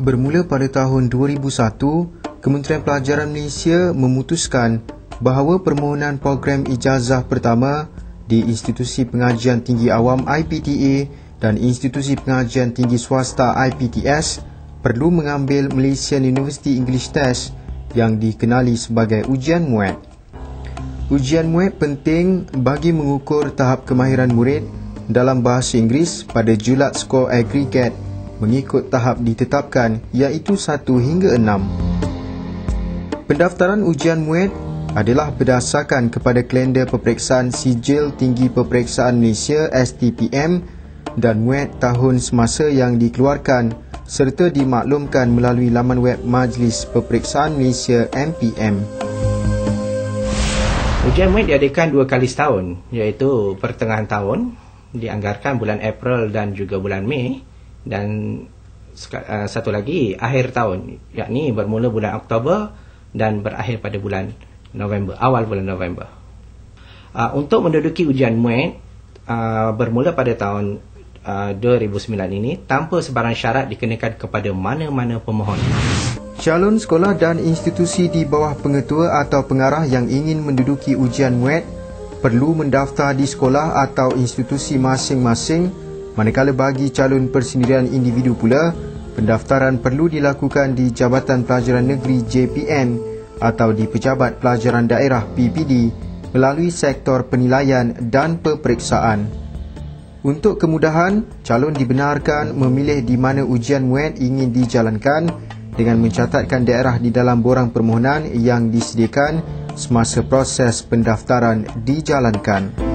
Bermula pada tahun 2001, Kementerian Pelajaran Malaysia memutuskan bahawa permohonan program ijazah pertama di Institusi Pengajian Tinggi Awam IPTA dan Institusi Pengajian Tinggi Swasta IPTS perlu mengambil Malaysian University English Test yang dikenali sebagai ujian MUET. Ujian MUET penting bagi mengukur tahap kemahiran murid dalam bahasa Inggeris pada julat skor agregat mengikut tahap ditetapkan iaitu 1 hingga 6. Pendaftaran ujian MUET adalah berdasarkan kepada kalender peperiksaan Sijil Tinggi Peperiksaan Malaysia STPM dan MUET tahun semasa yang dikeluarkan serta dimaklumkan melalui laman web Majlis Peperiksaan Malaysia MPM. Ujian MUET diadakan 2 kali setahun, iaitu pertengahan tahun dianggarkan bulan April dan juga bulan Mei, dan satu lagi akhir tahun, yakni bermula bulan Oktober dan berakhir pada bulan November, awal bulan November. Untuk menduduki ujian MUET bermula pada tahun 2009 ini, tanpa sebarang syarat dikenakan kepada mana-mana pemohon. Calon sekolah dan institusi di bawah pengetua atau pengarah yang ingin menduduki ujian MUET perlu mendaftar di sekolah atau institusi masing-masing. Manakala bagi calon persendirian individu pula, pendaftaran perlu dilakukan di Jabatan Pelajaran Negeri JPN atau di Pejabat Pelajaran Daerah PPD melalui sektor penilaian dan peperiksaan. Untuk kemudahan, calon dibenarkan memilih di mana ujian MUET ingin dijalankan dengan mencatatkan daerah di dalam borang permohonan yang disediakan semasa proses pendaftaran dijalankan.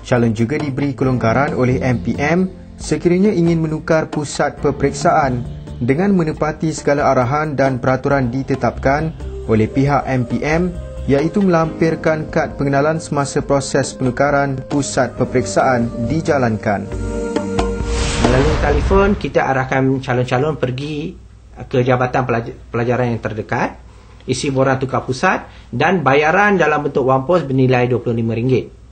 Calon juga diberi kelonggaran oleh MPM sekiranya ingin menukar pusat peperiksaan dengan menepati segala arahan dan peraturan ditetapkan oleh pihak MPM, iaitu melampirkan kad pengenalan semasa proses penukaran pusat peperiksaan dijalankan. Melalui telefon, kita arahkan calon-calon pergi ke Jabatan Pelajaran yang terdekat, isi borang tukar pusat dan bayaran dalam bentuk wang pos bernilai RM25.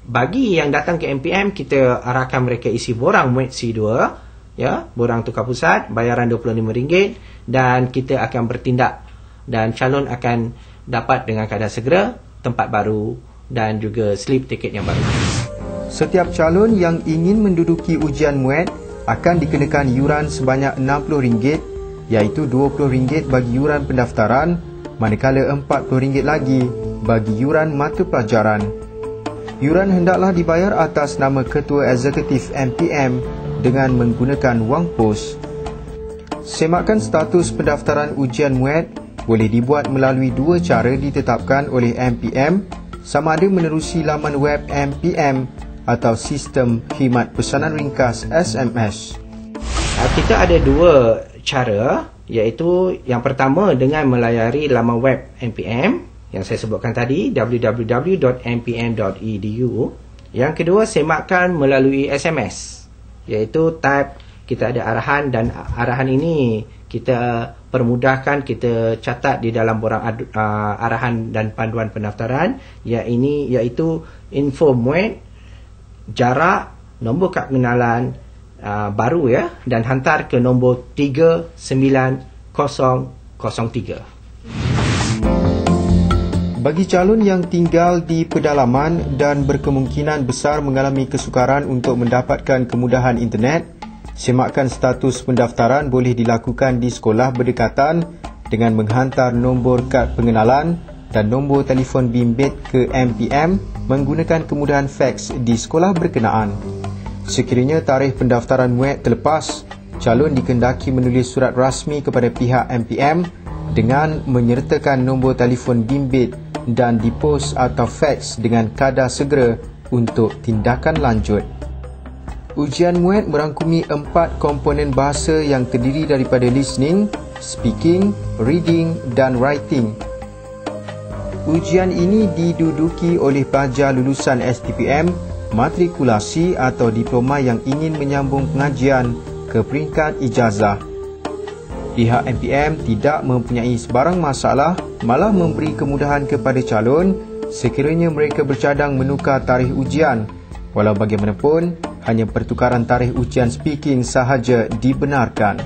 Bagi yang datang ke MPM, kita arahkan mereka isi borang MUET C2, ya, borang tukar pusat, bayaran RM25, dan kita akan bertindak dan calon akan dapat dengan keadaan segera tempat baru dan juga slip tiket yang baru. Setiap calon yang ingin menduduki ujian MUET akan dikenakan yuran sebanyak RM60, iaitu RM20 bagi yuran pendaftaran, manakala RM40 lagi bagi yuran mata pelajaran. Yuran hendaklah dibayar atas nama Ketua Eksekutif MPM dengan menggunakan wang pos. Semakan status pendaftaran ujian MUET boleh dibuat melalui 2 cara ditetapkan oleh MPM, sama ada menerusi laman web MPM atau sistem khidmat pesanan ringkas SMS. Kita ada 2 cara, iaitu yang pertama dengan melayari laman web MPM yang saya sebutkan tadi, www.mpm.edu. Yang kedua, semakkan melalui SMS, iaitu type, kita ada arahan, dan arahan ini kita permudahkan, kita catat di dalam borang arahan dan panduan pendaftaran, iaitu info MUET, jarak, nombor kad pengenalan baru, ya, dan hantar ke nombor 39003. Bagi calon yang tinggal di pedalaman dan berkemungkinan besar mengalami kesukaran untuk mendapatkan kemudahan internet, semakkan status pendaftaran boleh dilakukan di sekolah berdekatan dengan menghantar nombor kad pengenalan dan nombor telefon bimbit ke MPM menggunakan kemudahan fax di sekolah berkenaan. Sekiranya tarikh pendaftaran MUET terlepas, calon dikendaki menulis surat rasmi kepada pihak MPM dengan menyertakan nombor telefon bimbit dan dipos atau fax dengan kadar segera untuk tindakan lanjut. Ujian MUET merangkumi 4 komponen bahasa yang terdiri daripada listening, speaking, reading dan writing. Ujian ini diduduki oleh pelajar lulusan STPM, matrikulasi atau diploma yang ingin menyambung pengajian ke peringkat ijazah. Pihak MPM tidak mempunyai sebarang masalah, malah memberi kemudahan kepada calon sekiranya mereka bercadang menukar tarikh ujian. Walau bagaimanapun, hanya pertukaran tarikh ujian speaking sahaja dibenarkan.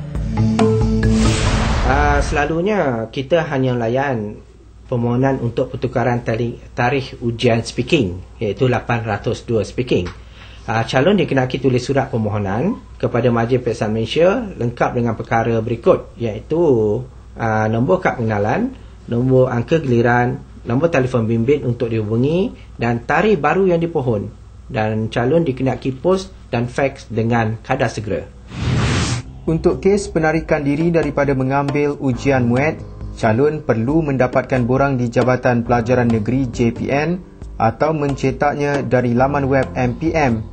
Selalunya kita hanya layan permohonan untuk pertukaran tarikh ujian speaking, iaitu 802 speaking. Calon dikenaki tulis surat permohonan kepada Majlis Peperiksaan Malaysia lengkap dengan perkara berikut, iaitu nombor kad pengenalan, nombor angka giliran, nombor telefon bimbit untuk dihubungi dan tarikh baru yang dipohon, dan calon dikenaki pos dan fax dengan kadar segera. Untuk kes penarikan diri daripada mengambil ujian MUET, calon perlu mendapatkan borang di Jabatan Pelajaran Negeri JPN atau mencetaknya dari laman web MPM.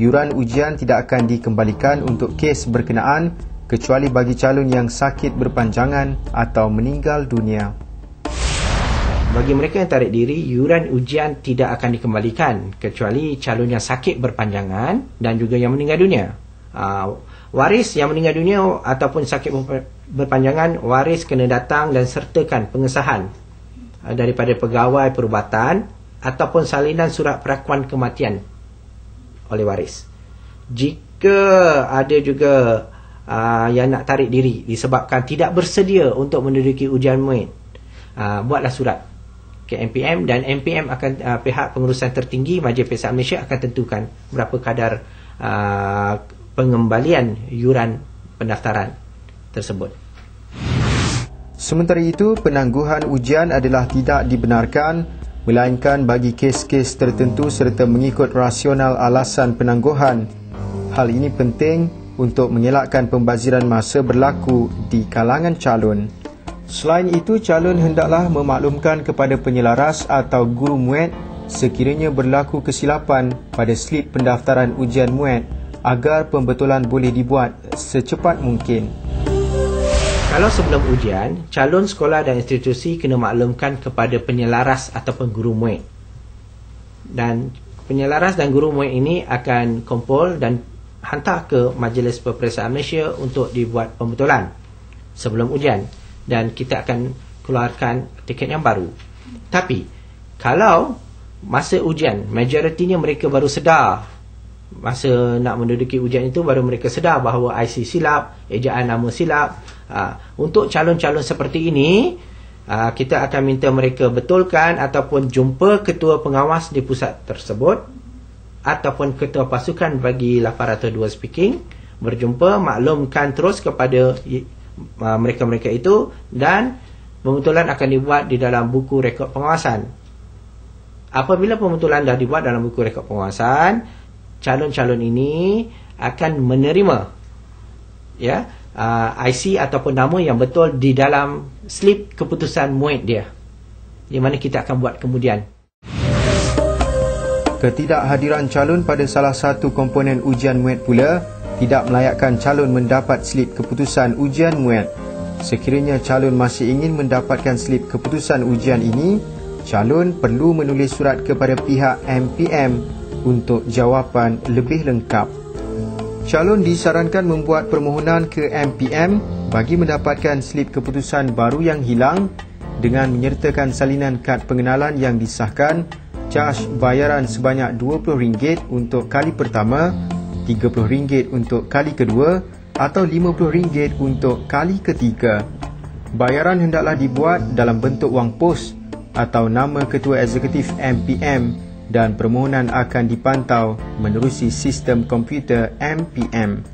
Yuran ujian tidak akan dikembalikan untuk kes berkenaan kecuali bagi calon yang sakit berpanjangan atau meninggal dunia. Bagi mereka yang tarik diri, yuran ujian tidak akan dikembalikan kecuali calon yang sakit berpanjangan dan juga yang meninggal dunia. Waris yang meninggal dunia ataupun sakit berpanjangan, waris kena datang dan sertakan pengesahan daripada pegawai perubatan ataupun salinan surat perakuan kematian oleh waris. Jika ada juga yang nak tarik diri disebabkan tidak bersedia untuk menduduki ujian MUET, buatlah surat ke MPM dan MPM akan pihak pengurusan tertinggi Majlis Peperiksaan Malaysia akan tentukan berapa kadar pengembalian yuran pendaftaran tersebut. Sementara itu, penangguhan ujian adalah tidak dibenarkan melainkan bagi kes-kes tertentu serta mengikut rasional alasan penangguhan. Hal ini penting untuk mengelakkan pembaziran masa berlaku di kalangan calon. Selain itu, calon hendaklah memaklumkan kepada penyelaras atau guru MUET sekiranya berlaku kesilapan pada slip pendaftaran ujian MUET agar pembetulan boleh dibuat secepat mungkin. Kalau sebelum ujian, calon sekolah dan institusi kena maklumkan kepada penyelaras ataupun guru MUET. Dan penyelaras dan guru MUET ini akan kumpul dan hantar ke Majlis Peperiksaan Malaysia untuk dibuat pembetulan sebelum ujian. Dan kita akan keluarkan tiket yang baru. Tapi, kalau masa ujian, majoritinya mereka baru sedar, masa nak menduduki ujian itu baru mereka sedar bahawa IC silap, ejaan nama silap. Untuk calon-calon seperti ini, kita akan minta mereka betulkan ataupun jumpa ketua pengawas di pusat tersebut ataupun ketua pasukan bagi 802 speaking, berjumpa, maklumkan terus kepada mereka-mereka itu dan pembetulan akan dibuat di dalam buku rekod pengawasan. Apabila pembetulan dah dibuat dalam buku rekod pengawasan, calon-calon ini akan menerima IC ataupun nama yang betul di dalam slip keputusan MUET dia, di mana kita akan buat kemudian. Ketidakhadiran calon pada salah satu komponen ujian MUET pula tidak melayakkan calon mendapat slip keputusan ujian MUET. Sekiranya calon masih ingin mendapatkan slip keputusan ujian ini, calon perlu menulis surat kepada pihak MPM untuk jawapan lebih lengkap. Calon disarankan membuat permohonan ke MPM bagi mendapatkan slip keputusan baru yang hilang dengan menyertakan salinan kad pengenalan yang disahkan, caj bayaran sebanyak RM20 untuk kali pertama, RM30 untuk kali kedua atau RM50 untuk kali ketiga. Bayaran hendaklah dibuat dalam bentuk wang pos atau nama ketua eksekutif MPM dan permohonan akan dipantau menerusi sistem komputer MPM.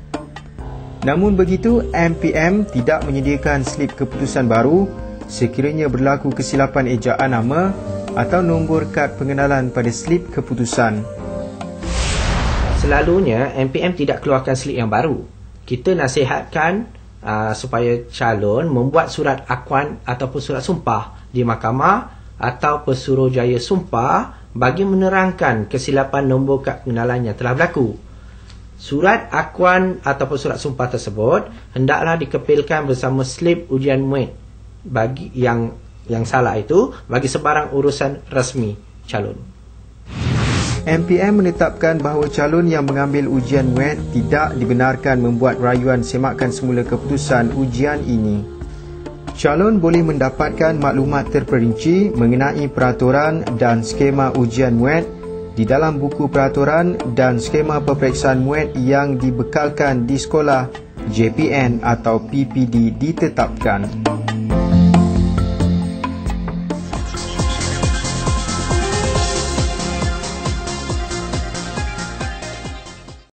Namun begitu, MPM tidak menyediakan slip keputusan baru sekiranya berlaku kesilapan ejaan nama atau nombor kad pengenalan pada slip keputusan. Selalunya, MPM tidak keluarkan slip yang baru. Kita nasihatkan supaya calon membuat surat akuan ataupun surat sumpah di mahkamah atau Pesuruhjaya Sumpah bagi menerangkan kesilapan nombor kad pengenalan yang telah berlaku. Surat akuan ataupun surat sumpah tersebut hendaklah dikepilkan bersama slip ujian MUET bagi yang salah itu bagi sebarang urusan rasmi calon. MPM menetapkan bahawa calon yang mengambil ujian MUET tidak dibenarkan membuat rayuan semakan semula keputusan ujian ini. Calon boleh mendapatkan maklumat terperinci mengenai peraturan dan skema ujian MUET di dalam buku peraturan dan skema peperiksaan muat yang dibekalkan di sekolah, JPN atau PPD ditetapkan.